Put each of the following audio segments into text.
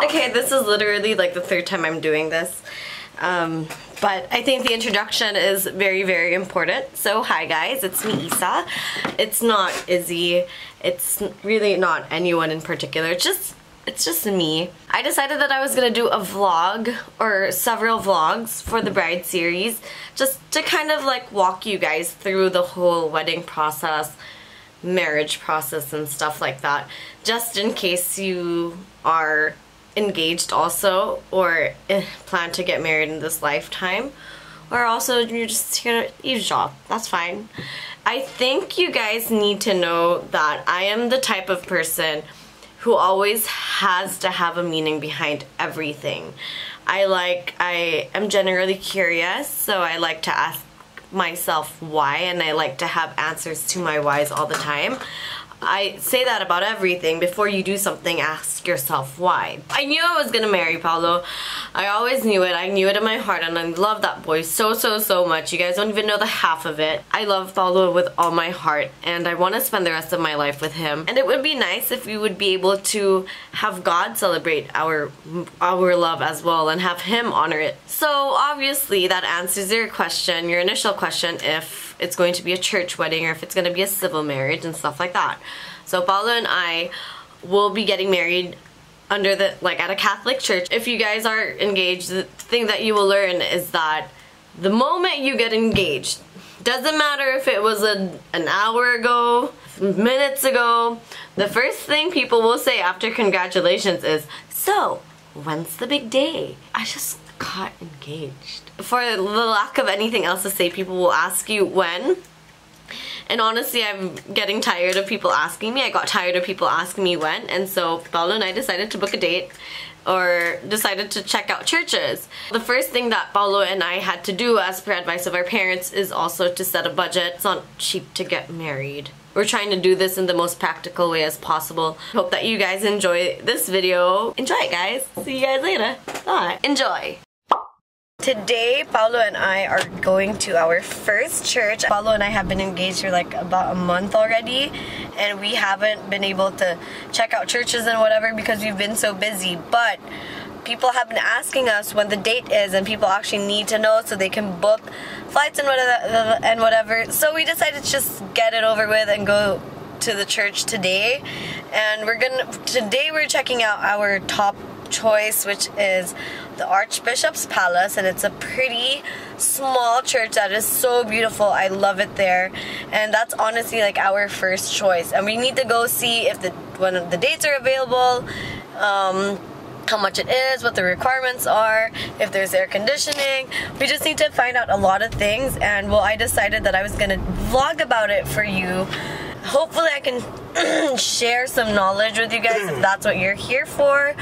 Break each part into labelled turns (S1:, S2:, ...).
S1: Okay, this is literally like the third time I'm doing this. But I think the introduction is very, very important. So hi guys, it's me Isa. It's not Izzy. It's really not anyone in particular. It's just me. I decided that I was gonna do a vlog or several vlogs for the bride series just to kind of like walk you guys through the whole wedding process, marriage process and stuff like that, just in case you are engaged also or plan to get married in this lifetime, or also you're just here to eavesdrop. That's fine. I think you guys need to know that I am the type of person who always has to have a meaning behind everything. I am generally curious, so I like to ask myself why, and I like to have answers to my whys all the time. I say that about everything. Before you do something, ask yourself why. I knew I was gonna marry Paulo. I always knew it. I knew it in my heart, and I love that boy so much. You guys don't even know the half of it. I love Paulo with all my heart, and I want to spend the rest of my life with him. And it would be nice if we would be able to have God celebrate our love as well, and have him honor it. So obviously that answers your question, your initial question, if it's going to be a church wedding or if it's going to be a civil marriage and stuff like that. So Paulo and I will be getting married under at a Catholic church. If you guys are engaged, the thing that you will learn is that the moment you get engaged, doesn't matter if it was an hour ago, minutes ago, the first thing people will say after congratulations is, so when's the big day? I just got engaged. For the lack of anything else to say, people will ask you when. And honestly, I'm getting tired of people asking me. I got tired of people asking me when, and so Paulo and I decided to book a date, or decided to check out churches. The first thing that Paulo and I had to do, as per advice of our parents, is also to set a budget. It's not cheap to get married. We're trying to do this in the most practical way as possible. Hope that you guys enjoy this video. Enjoy it, guys. See you guys later. Bye. Enjoy. Today, Paulo and I are going to our first church. Paulo and I have been engaged for like about a month already, and we haven't been able to check out churches and whatever because we've been so busy. But people have been asking us when the date is, and people actually need to know so they can book flights and whatever. So we decided to just get it over with and go to the church today. And today we're checking out our top choice, which is the Archbishop's Palace, and it's a pretty small church that is so beautiful. I love it there, and that's honestly like our first choice. And we need to go see if when the dates are available, how much it is, what the requirements are, if there's air conditioning. We just need to find out a lot of things, and well, I decided that I was gonna vlog about it for you. Hopefully I can share some knowledge with you guys if that's what you're here for.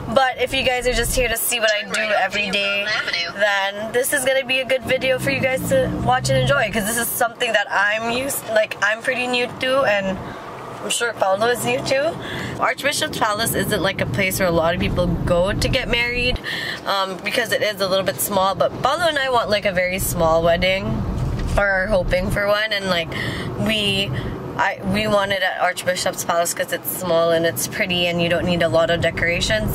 S1: But if you guys are just here to see what I do every day, then this is gonna be a good video for you guys to watch and enjoy, because this is something that I'm pretty new to, and I'm sure Paulo is new too. Archbishop's Palace isn't like a place where a lot of people go to get married, because it is a little bit small, but Paulo and I want like a very small wedding, or are hoping for one, and like we want it at Archbishop's Palace because it's small and it's pretty and you don't need a lot of decorations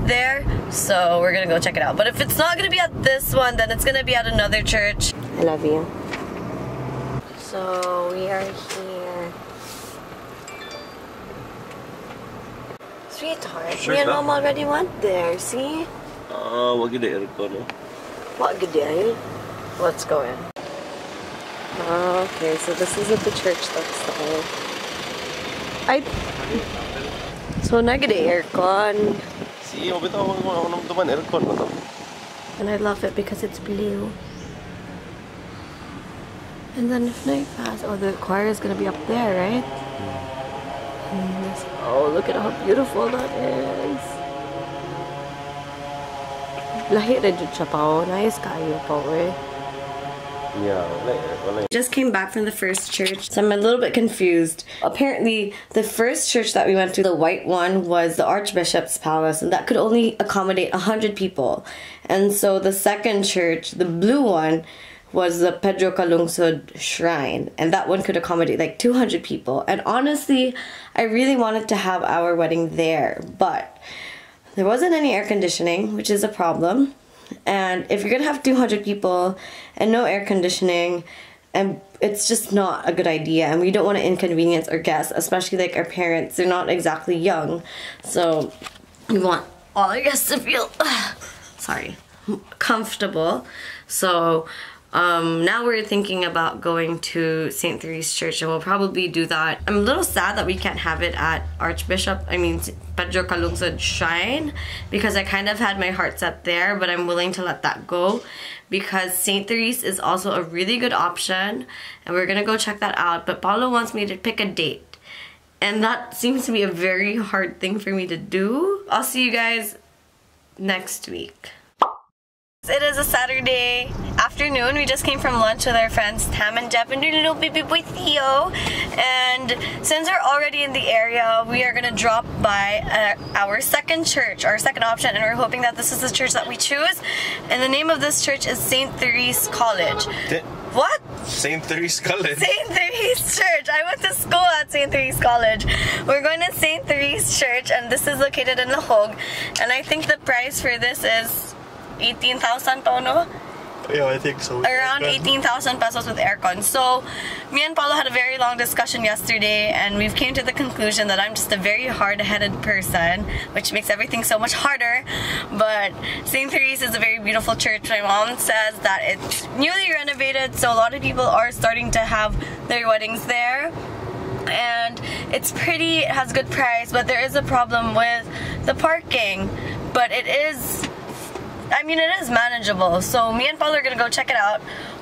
S1: there. So we're gonna go check it out. But if it's not gonna be at this one, then it's gonna be at another church. I love you. So we are here. Sweetheart,
S2: Sure,
S1: me and Mom already went there, see?
S2: Wag gid aircon, no?
S1: What good day? Let's go in. Okay, so this is what the church looks like. So nagade aircon.
S2: See, bitaw mo naman aircon mo to.
S1: And I love it because it's blue. And then if night pass, oh, the choir is gonna be up there, right? Oh, look at how beautiful that is. Lahi na jud siya pa. Nice kayo pa, eh.
S2: Yeah,
S1: Just came back from the first church, so I'm a little bit confused. Apparently, the first church that we went to, the white one, was the Archbishop's Palace, and that could only accommodate 100 people. And so the second church, the blue one, was the Pedro Calungsod Shrine, and that one could accommodate like 200 people. And honestly, I really wanted to have our wedding there, but there wasn't any air conditioning, which is a problem. And if you're gonna have 200 people and no air conditioning, and it's just not a good idea, and we don't want to inconvenience our guests, especially like our parents. They're not exactly young, so we want all our guests to feel comfortable. So now we're thinking about going to St. Therese Church, and we'll probably do that. I'm a little sad that we can't have it at Pedro Calungsod Shrine, because I kind of had my heart set there, but I'm willing to let that go because St. Therese is also a really good option, and we're gonna go check that out. But Paulo wants me to pick a date, and that seems to be a very hard thing for me to do. I'll see you guys next week. It is a Saturday afternoon. We just came from lunch with our friends Tam and Jeff and their little baby boy Theo. And since we're already in the area, we are gonna drop by our second church, our second option, and we're hoping that this is the church that we choose. And the name of this church is St. Therese College. What?
S2: St. Therese College.
S1: St. Therese Church. I went to school at St. Therese College. We're going to St. Therese Church, and this is located in Lahog. And I think the price for this is 18,000 tono?
S2: Yeah, I think so.
S1: Around 18,000 pesos with aircon. So, me and Paulo had a very long discussion yesterday, and we've came to the conclusion that I'm just a very hard-headed person, which makes everything so much harder. But St. Therese is a very beautiful church. My mom says that it's newly renovated, so a lot of people are starting to have their weddings there. And it's pretty, it has good price, but there is a problem with the parking. But it is manageable. So me and Paul are gonna go check it out.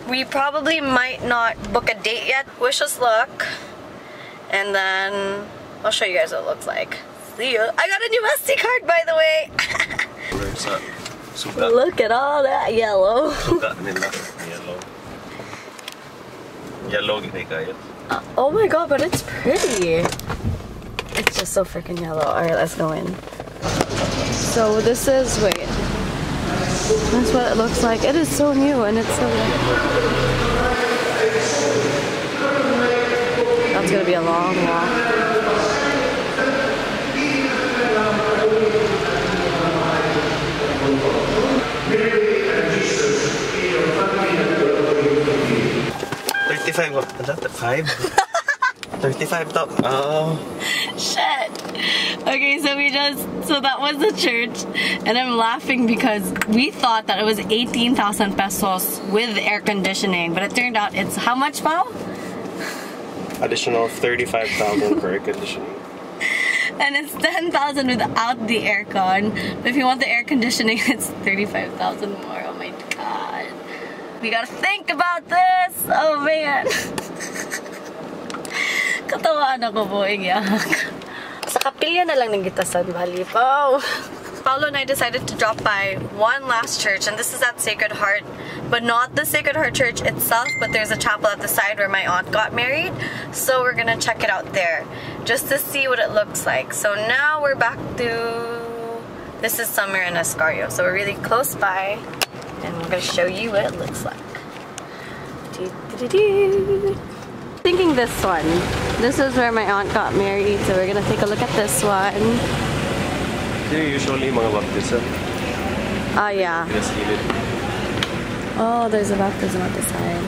S1: We probably might not book a date yet. Wish us luck. And then I'll show you guys what it looks like. See you. I got a new SD card, by the way.
S2: Where's that? Suga.
S1: Look at all that yellow.
S2: Suga nila. Yellow. Yellow gini kayo.
S1: Oh my god, but it's pretty. It's just so freaking yellow. Alright, let's go in. So this is, wait. That's what it looks like. It is so new and it's so That's gonna be a long walk.
S2: $35. 35 top. Oh.
S1: Shit. Okay, so that was the church, and I'm laughing because we thought that it was 18,000 pesos with air conditioning, but it turned out it's how much, Pao?
S2: Additional 35,000 for air conditioning.
S1: And it's 10,000 without the aircon. But if you want the air conditioning, it's 35,000 more. Oh my god. We gotta think about this. Oh man. Katawaan ako po, iyak. Sa kapilya na lang ng gitasan, bali pa. Paulo and I decided to drop by one last church, and this is at Sacred Heart, but not the Sacred Heart Church itself, but there's a chapel at the side where my aunt got married, so we're gonna check it out there, just to see what it looks like. So now we're back to, this is somewhere in Escario, so we're really close by, and I'm gonna show you what it looks like. Thinking this one. This is where my aunt got married, so we're gonna take a look at this one.
S2: Usually mga baptism.
S1: Oh yeah. Oh, there's a baptism at the side.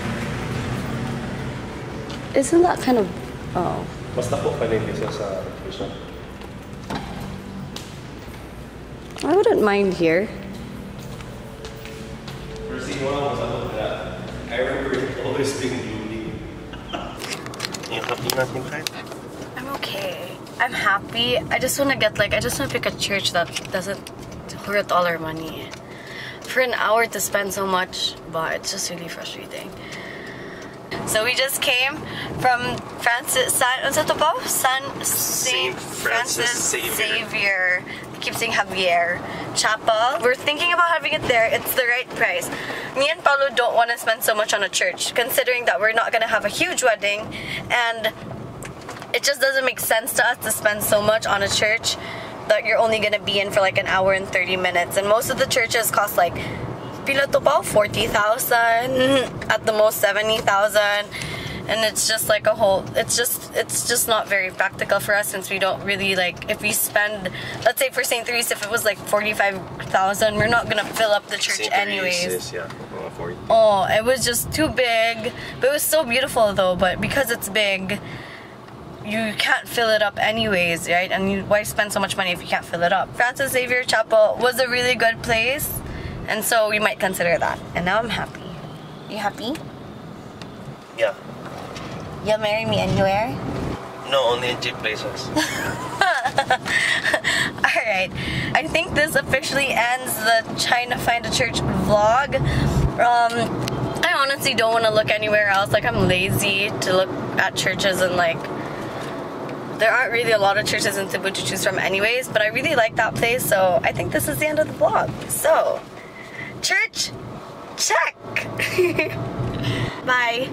S1: Isn't that kind of... oh.
S2: Basta po kanil isa sa baptism.
S1: I wouldn't mind here.
S2: I remember it always being gloomy.
S1: I'm okay. I'm happy. I just want to get I just want to pick a church that doesn't hurt all our money. For an hour to spend so much, but it's just really frustrating. So we just came from St. Francis Xavier. I keep saying Javier Chapel. We're thinking about having it there. It's the right price. Me and Paulo don't want to spend so much on a church, considering that we're not going to have a huge wedding, and it just doesn't make sense to us to spend so much on a church that you're only going to be in for like an hour and 30 minutes. And most of the churches cost like pila to pa, 40,000, at the most 70,000. and it's just like a whole, it's just not very practical for us, since we don't really, like, if we spend, let's say for St. Therese, if it was like 45,000, we're not gonna fill up the church
S2: St.
S1: anyways.
S2: Therese is, yeah, 40.
S1: Oh, it was just too big, but it was so beautiful though, but because it's big, you can't fill it up anyways, right? And why spend so much money if you can't fill it up? Francis Xavier Chapel was a really good place, and so we might consider that. And now I'm happy. You happy?
S2: Yeah.
S1: You'll marry me anywhere?
S2: No, only in cheap places.
S1: Alright, I think this officially ends the trying to find a church vlog. I honestly don't want to look anywhere else. Like, I'm lazy to look at churches, and like, there aren't really a lot of churches in Cebu to choose from anyways, but I really like that place, so I think this is the end of the vlog. So, church, check! Bye.